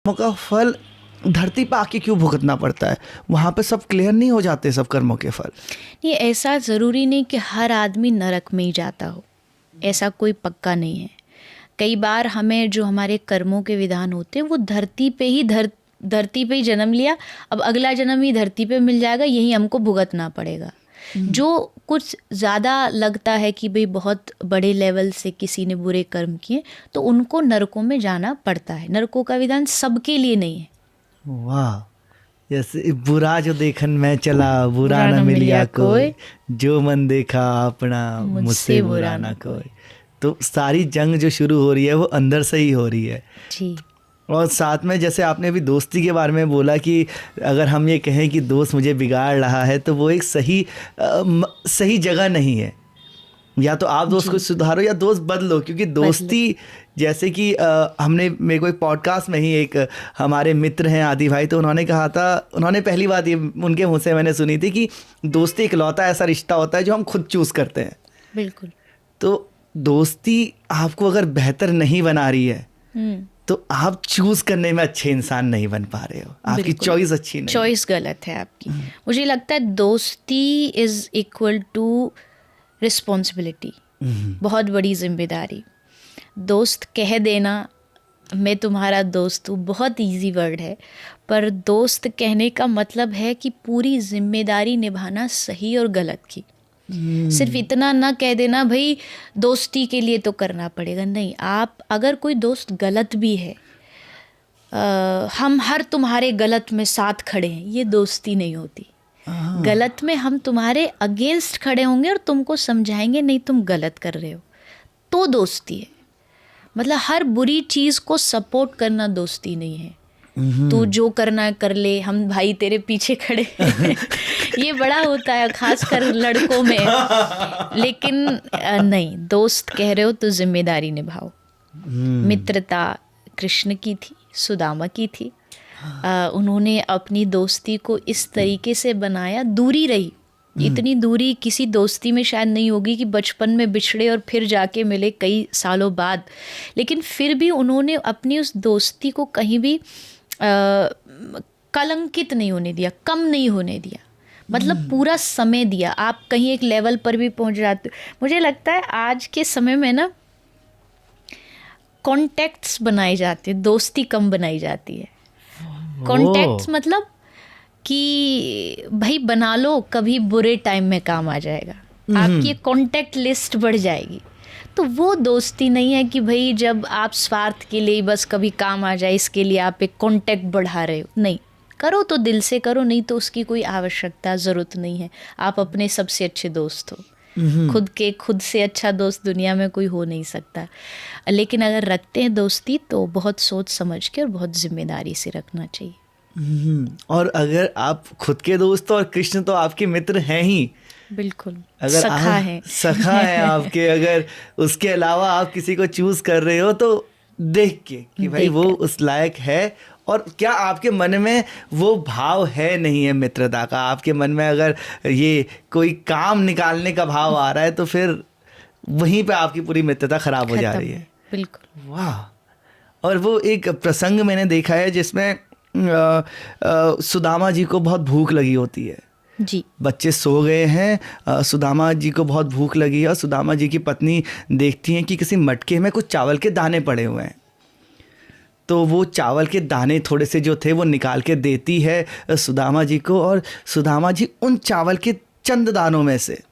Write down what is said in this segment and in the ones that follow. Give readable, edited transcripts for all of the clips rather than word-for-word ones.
कर्मों का फल धरती पे आके क्यों भुगतना पड़ता है? वहाँ पे सब क्लियर नहीं हो जाते सब कर्मों के फल? ये ऐसा ज़रूरी नहीं कि हर आदमी नरक में ही जाता हो, ऐसा कोई पक्का नहीं है। कई बार हमें जो हमारे कर्मों के विधान होते हैं वो धरती पे ही जन्म लिया, अब अगला जन्म ही धरती पे मिल जाएगा, यही हमको भुगतना पड़ेगा। जो कुछ ज़्यादा लगता है कि भाई बहुत बड़े लेवल से किसी ने बुरे कर्म किए तो उनको नरकों में जाना पड़ता है। नरकों का विधान सबके लिए नहीं है। वाह, जैसे बुरा जो देखन मैं चला, बुरा न मिलिया कोई, जो मन देखा अपना, मुझसे बुरा ना कोई। तो सारी जंग जो शुरू हो रही है वो अंदर से ही हो रही है जी। और साथ में जैसे आपने अभी दोस्ती के बारे में बोला कि अगर हम ये कहें कि दोस्त मुझे बिगाड़ रहा है तो वो एक सही जगह नहीं है। या तो आप दोस्त को सुधारो या दोस्त बदलो, क्योंकि दोस्ती जैसे कि हमने मेरे को एक पॉडकास्ट में ही एक हमारे मित्र हैं आदि भाई, तो उन्होंने कहा था, उन्होंने पहली बात ये उनके मुँह से मैंने सुनी थी कि दोस्ती इकलौता ऐसा रिश्ता होता है जो हम खुद चूज़ करते हैं। बिल्कुल। तो दोस्ती आपको अगर बेहतर नहीं बना रही है तो आप चूज करने में अच्छे इंसान नहीं बन पा रहे हो, आपकी चॉइस अच्छी नहीं, चॉइस गलत है आपकी। मुझे लगता है दोस्ती इज इक्वल टू रिस्पॉन्सिबिलिटी, बहुत बड़ी जिम्मेदारी। दोस्त कह देना मैं तुम्हारा दोस्त हूँ बहुत इजी वर्ड है, पर दोस्त कहने का मतलब है कि पूरी जिम्मेदारी निभाना सही और गलत की। सिर्फ इतना ना कह देना भाई दोस्ती के लिए तो करना पड़ेगा, नहीं। आप अगर कोई दोस्त गलत भी है, हम हर तुम्हारे गलत में साथ खड़े हैं, ये दोस्ती नहीं होती। गलत में हम तुम्हारे अगेंस्ट खड़े होंगे और तुमको समझाएंगे नहीं तुम गलत कर रहे हो, तो दोस्ती है। मतलब हर बुरी चीज़ को सपोर्ट करना दोस्ती नहीं है। तू जो करना है कर ले, हम भाई तेरे पीछे खड़े हैं। ये बड़ा होता है खासकर लड़कों में, लेकिन नहीं, दोस्त कह रहे हो तो जिम्मेदारी निभाओ। मित्रता कृष्ण की थी, सुदामा की थी। उन्होंने अपनी दोस्ती को इस तरीके से बनाया, दूरी रही। इतनी दूरी किसी दोस्ती में शायद नहीं होगी कि बचपन में बिछड़े और फिर जाके मिले कई सालों बाद, लेकिन फिर भी उन्होंने अपनी उस दोस्ती को कहीं भी कलंकित नहीं होने दिया, कम नहीं होने दिया। मतलब पूरा समय दिया। आप कहीं एक लेवल पर भी पहुंच जाते हो। मुझे लगता है आज के समय में ना कॉन्टैक्ट्स बनाए जाते हैं, दोस्ती कम बनाई जाती है। कॉन्टैक्ट्स मतलब कि भाई बना लो, कभी बुरे टाइम में काम आ जाएगा, आपकी कॉन्टैक्ट लिस्ट बढ़ जाएगी। तो वो दोस्ती नहीं है कि भाई जब आप स्वार्थ के लिए बस कभी काम आ जाए इसके लिए आप एक कॉन्टैक्ट बढ़ा रहे हो। नहीं, करो तो दिल से करो, नहीं तो उसकी कोई आवश्यकता ज़रूरत नहीं है। आप अपने सबसे अच्छे दोस्त हो। खुद से अच्छा दोस्त दुनिया में कोई हो नहीं सकता। लेकिन अगर रखते हैं दोस्ती तो बहुत सोच समझ के और बहुत जिम्मेदारी से रखना चाहिए। और अगर आप खुद के दोस्त, और कृष्ण तो आपके मित्र हैं ही, बिल्कुल, अगर सखा है आपके, अगर उसके अलावा आप किसी को चूज कर रहे हो तो देख के कि भाई वो उस लायक है, और क्या आपके मन में वो भाव है नहीं है मित्रता का। आपके मन में अगर ये कोई काम निकालने का भाव आ रहा है तो फिर वहीं पे आपकी पूरी मित्रता खराब हो जा रही है। बिल्कुल। वाह। और वो एक प्रसंग मैंने देखा है जिसमें सुदामा जी को बहुत भूख लगी होती है जी। बच्चे सो गए हैं, सुदामा जी को बहुत भूख लगी है और सुदामा जी की पत्नी देखती हैं कि किसी मटके में कुछ चावल के दाने पड़े हुए हैं। तो वो चावल के दाने थोड़े से जो थे वो निकाल के देती है सुदामा जी को, और सुदामा जी उन चावल के चंद दानों में से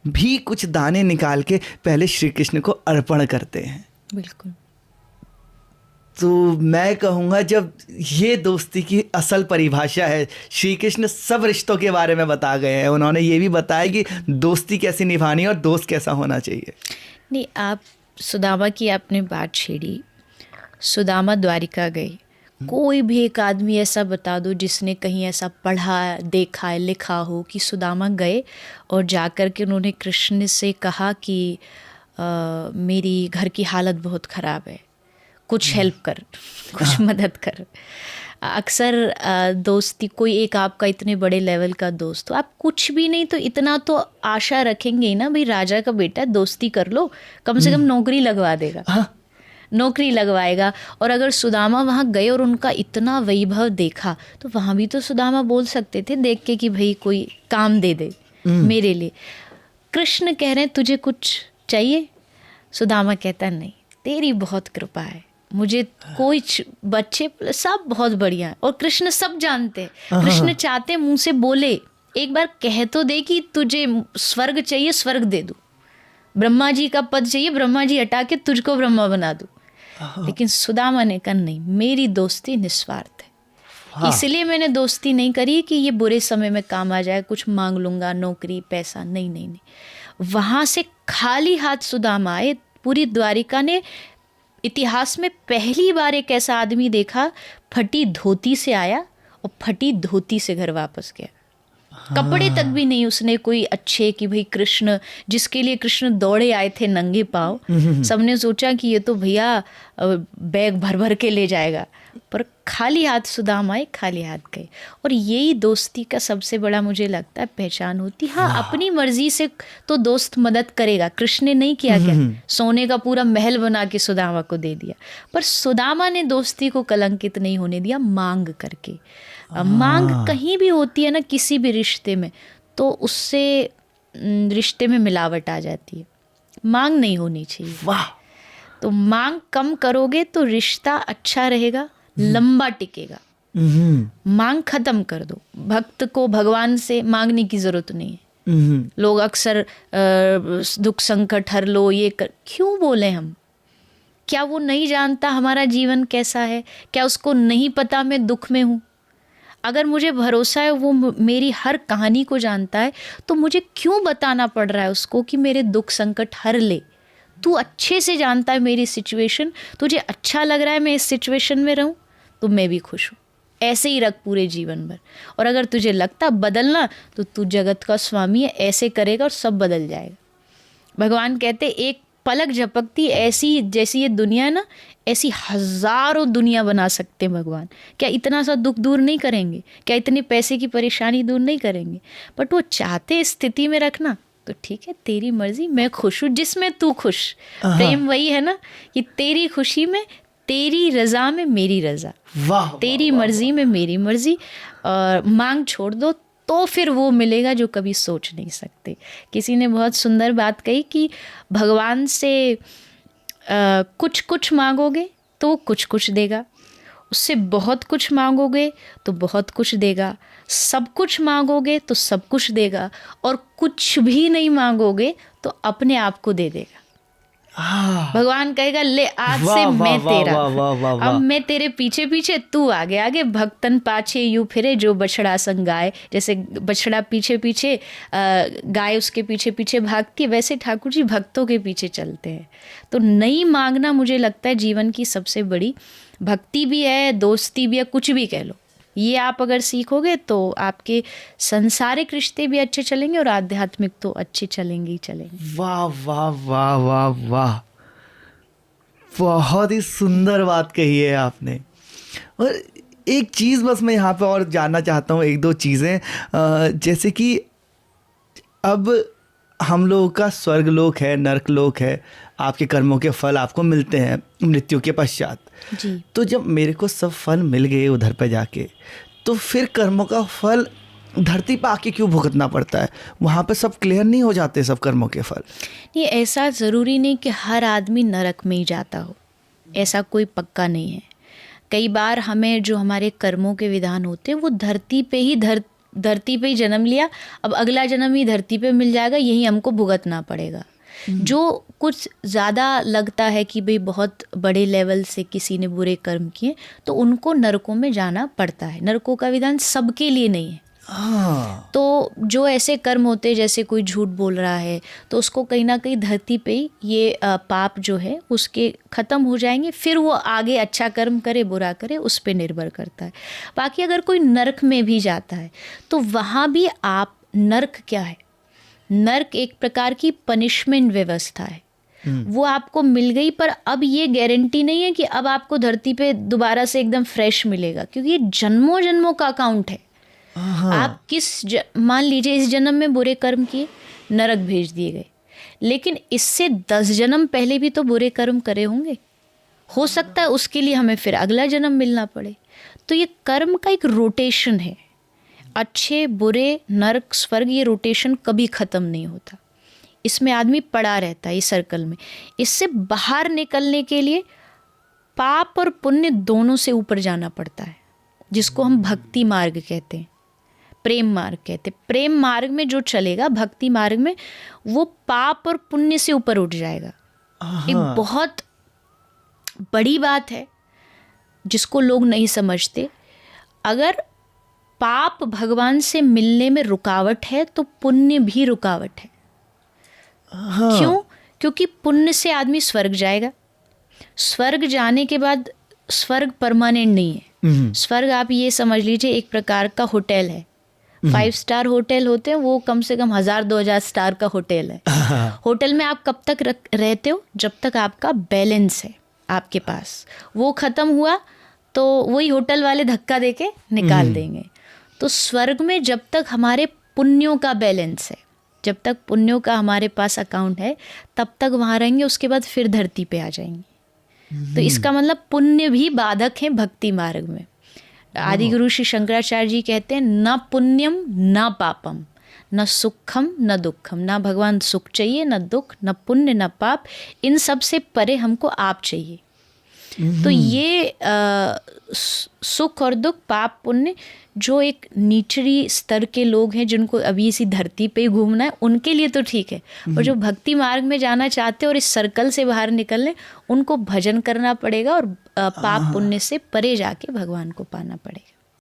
भी कुछ दाने निकाल के पहले श्री कृष्ण को अर्पण करते हैं। बिल्कुल। तो मैं कहूँगा जब ये दोस्ती की असल परिभाषा है, श्री कृष्ण सब रिश्तों के बारे में बता गए हैं। उन्होंने ये भी बताया कि दोस्ती कैसी निभानी है और दोस्त कैसा होना चाहिए। नहीं, आप सुदामा की आपने बात छेड़ी। सुदामा द्वारिका गए। कोई भी एक आदमी ऐसा बता दो जिसने कहीं ऐसा पढ़ा, देखा, लिखा हो कि सुदामा गए और जाकर के उन्होंने कृष्ण से कहा कि मेरी घर की हालत बहुत ख़राब है, कुछ हेल्प कर, कुछ मदद कर। अक्सर दोस्ती, कोई एक आपका इतने बड़े लेवल का दोस्त हो, आप कुछ भी नहीं तो इतना तो आशा रखेंगे ही ना, भाई राजा का बेटा दोस्ती कर लो, कम से कम नौकरी लगवा देगा। नौकरी लगवाएगा। और अगर सुदामा वहाँ गए और उनका इतना वैभव देखा तो वहाँ भी तो सुदामा बोल सकते थे देख के कि भाई कोई काम दे दे मेरे लिए। कृष्ण कह रहे हैं तुझे कुछ चाहिए? सुदामा कहता नहीं, तेरी बहुत कृपा है, मुझे कोई बच्चे सब बहुत बढ़िया है। और कृष्ण सब जानते हैं, कृष्ण चाहते मुंह से बोले, एक बार कह तो दे कि तुझे स्वर्ग चाहिए, स्वर्ग दे दूं, ब्रह्मा जी का पद चाहिए, ब्रह्मा जी हटा के तुझको ब्रह्मा बना दूं। लेकिन सुदामा ने कहा नहीं, मेरी दोस्ती निस्वार्थ है, इसलिए मैंने दोस्ती नहीं करी कि ये बुरे समय में काम आ जाए, कुछ मांग लूंगा, नौकरी पैसा, नहीं नहीं नहीं। वहां से खाली हाथ सुदामा आए। पूरी द्वारिका ने इतिहास में पहली बार एक ऐसा आदमी देखा, फटी धोती से आया और फटी धोती से घर वापस गया। कपड़े तक भी नहीं उसने कोई अच्छे कि भाई कृष्ण, जिसके लिए कृष्ण दौड़े आए थे नंगे पाँव, सबने सोचा कि ये तो भैया बैग भर भर के ले जाएगा, पर खाली हाथ सुदामा आए, खाली हाथ गए। और यही दोस्ती का सबसे बड़ा मुझे लगता है पहचान होती। हाँ, अपनी मर्जी से तो दोस्त मदद करेगा, कृष्ण ने नहीं किया क्या, सोने का पूरा महल बना के सुदामा को दे दिया, पर सुदामा ने दोस्ती को कलंकित नहीं होने दिया मांग करके। मांग कहीं भी होती है ना किसी भी रिश्ते में, तो उससे रिश्ते में मिलावट आ जाती है। मांग नहीं होनी चाहिए। वाह। तो मांग कम करोगे तो रिश्ता अच्छा रहेगा, लंबा टिकेगा। मांग खत्म कर दो। भक्त को भगवान से मांगने की जरूरत नहीं है। लोग अक्सर दुख संकट हर लो, ये कर, क्यों बोले हम? क्या वो नहीं जानता हमारा जीवन कैसा है? क्या उसको नहीं पता मैं दुख में हूँ? अगर मुझे भरोसा है वो मेरी हर कहानी को जानता है, तो मुझे क्यों बताना पड़ रहा है उसको कि मेरे दुख संकट हर ले? तू अच्छे से जानता है मेरी सिचुएशन, तुझे अच्छा लग रहा है मैं इस सिचुएशन में रहूं, तो मैं भी खुश हूँ। ऐसे ही रख पूरे जीवन भर। और अगर तुझे लगता बदलना, तो तू जगत का स्वामी है, ऐसे करेगा और सब बदल जाएगा। भगवान कहते एक पलक झपकती ऐसी, जैसी ये दुनिया है ना, ऐसी हजारों दुनिया बना सकते हैं भगवान। क्या इतना सा दुख दूर नहीं करेंगे? क्या इतने पैसे की परेशानी दूर नहीं करेंगे? बट वो चाहते स्थिति में रखना, तो ठीक है तेरी मर्जी, मैं खुश हूँ जिसमें तू खुश। प्रेम वही है ना कि तेरी खुशी में, तेरी रजा में मेरी रजा, तेरी मर्जी में मेरी मर्जी। और मांग छोड़ दो तो फिर वो मिलेगा जो कभी सोच नहीं सकते। किसी ने बहुत सुंदर बात कही कि भगवान से कुछ कुछ मांगोगे तो वो कुछ कुछ देगा, उससे बहुत कुछ मांगोगे तो बहुत कुछ देगा, सब कुछ मांगोगे तो सब कुछ देगा, और कुछ भी नहीं मांगोगे तो अपने आप को दे देगा। भगवान कहेगा ले आज से मैं तेरा, अब मैं तेरे पीछे पीछे, तू आगे आगे, भक्तन पाछे यूं फिरे जो बछड़ा संग गाय। जैसे बछड़ा पीछे पीछे, गाय उसके पीछे पीछे भागती है, वैसे ठाकुर जी भक्तों के पीछे चलते हैं। तो नहीं मांगना मुझे लगता है जीवन की सबसे बड़ी भक्ति भी है, दोस्ती भी है, कुछ भी कह लो। ये आप अगर सीखोगे तो आपके संसारिक रिश्ते भी अच्छे चलेंगे और आध्यात्मिक तो अच्छे चलेंगे ही चलेंगे। वाह वाह वाह वाह वाह, बहुत ही सुंदर बात कही है आपने। और एक चीज़ बस मैं यहाँ पे और जानना चाहता हूँ, एक दो चीज़ें, जैसे कि अब हम लोगों का स्वर्गलोक है, नरकलोक है, आपके कर्मों के फल आपको मिलते हैं मृत्यु के पश्चात जी। तो जब मेरे को सब फल मिल गए उधर पे जाके, तो फिर कर्मों का फल धरती पे आके क्यों भुगतना पड़ता है? वहाँ पे सब क्लियर नहीं हो जाते सब कर्मों के फल? ये ऐसा ज़रूरी नहीं कि हर आदमी नरक में ही जाता हो, ऐसा कोई पक्का नहीं है। कई बार हमें जो हमारे कर्मों के विधान होते हैं वो धरती पे ही जन्म लिया, अब अगला जन्म ही धरती पे मिल जाएगा, यही हमको भुगतना पड़ेगा। जो कुछ ज़्यादा लगता है कि भाई बहुत बड़े लेवल से किसी ने बुरे कर्म किए, तो उनको नरकों में जाना पड़ता है। नरकों का विधान सबके लिए नहीं है। तो जो ऐसे कर्म होते हैं, जैसे कोई झूठ बोल रहा है, तो उसको कहीं ना कहीं धरती पे ही ये पाप जो है उसके ख़त्म हो जाएंगे, फिर वो आगे अच्छा कर्म करे बुरा करे उस पे निर्भर करता है। बाकी अगर कोई नरक में भी जाता है तो वहाँ भी आप, नरक क्या है? नरक एक प्रकार की पनिशमेंट व्यवस्था है। वो आपको मिल गई, पर अब ये गारंटी नहीं है कि अब आपको धरती पे दोबारा से एकदम फ्रेश मिलेगा, क्योंकि ये जन्मों जन्मों का अकाउंट है। आप मान लीजिए इस जन्म में बुरे कर्म किए, नरक भेज दिए गए, लेकिन इससे 10 जन्म पहले भी तो बुरे कर्म करे होंगे। हो सकता है उसके लिए हमें फिर अगला जन्म मिलना पड़े। तो ये कर्म का एक रोटेशन है, अच्छे बुरे नरक स्वर्ग, ये रोटेशन कभी ख़त्म नहीं होता। इसमें आदमी पड़ा रहता है इस सर्कल में। इससे बाहर निकलने के लिए पाप और पुण्य दोनों से ऊपर जाना पड़ता है, जिसको हम भक्ति मार्ग कहते हैं, प्रेम मार्ग कहते हैं। प्रेम मार्ग में जो चलेगा, भक्ति मार्ग में, वो पाप और पुण्य से ऊपर उठ जाएगा। एक बहुत बड़ी बात है जिसको लोग नहीं समझते। अगर पाप भगवान से मिलने में रुकावट है तो पुण्य भी रुकावट है। क्यों? क्योंकि पुण्य से आदमी स्वर्ग जाएगा। स्वर्ग जाने के बाद, स्वर्ग परमानेंट नहीं है। स्वर्ग आप ये समझ लीजिए एक प्रकार का होटल है। 5 स्टार होटल होते हैं, वो कम से कम 1000-2000 स्टार का होटल है। होटल में आप कब तक रहते हो? जब तक आपका बैलेंस है आपके पास। वो ख़त्म हुआ तो वही होटल वाले धक्का देके निकाल देंगे। तो स्वर्ग में जब तक हमारे पुण्यों का बैलेंस है, जब तक पुण्यों का हमारे पास अकाउंट है, तब तक वहाँ रहेंगे। उसके बाद फिर धरती पे आ जाएंगे। तो इसका मतलब पुण्य भी बाधक है भक्ति मार्ग में। आदि गुरु श्री शंकराचार्य जी कहते हैं, न पुण्यम न पापम न सुखम न दुखम। ना भगवान सुख चाहिए, न दुख, न पुण्य, न पाप। इन सब से परे हमको आप चाहिए। तो ये सुख और दुख, पाप पुण्य, जो एक निचली स्तर के लोग हैं जिनको अभी इसी धरती पे ही घूमना है, उनके लिए तो ठीक है। और जो भक्ति मार्ग में जाना चाहते हैं और इस सर्कल से बाहर निकलने, उनको भजन करना पड़ेगा और पाप पुण्य से परे जाके भगवान को पाना पड़ेगा।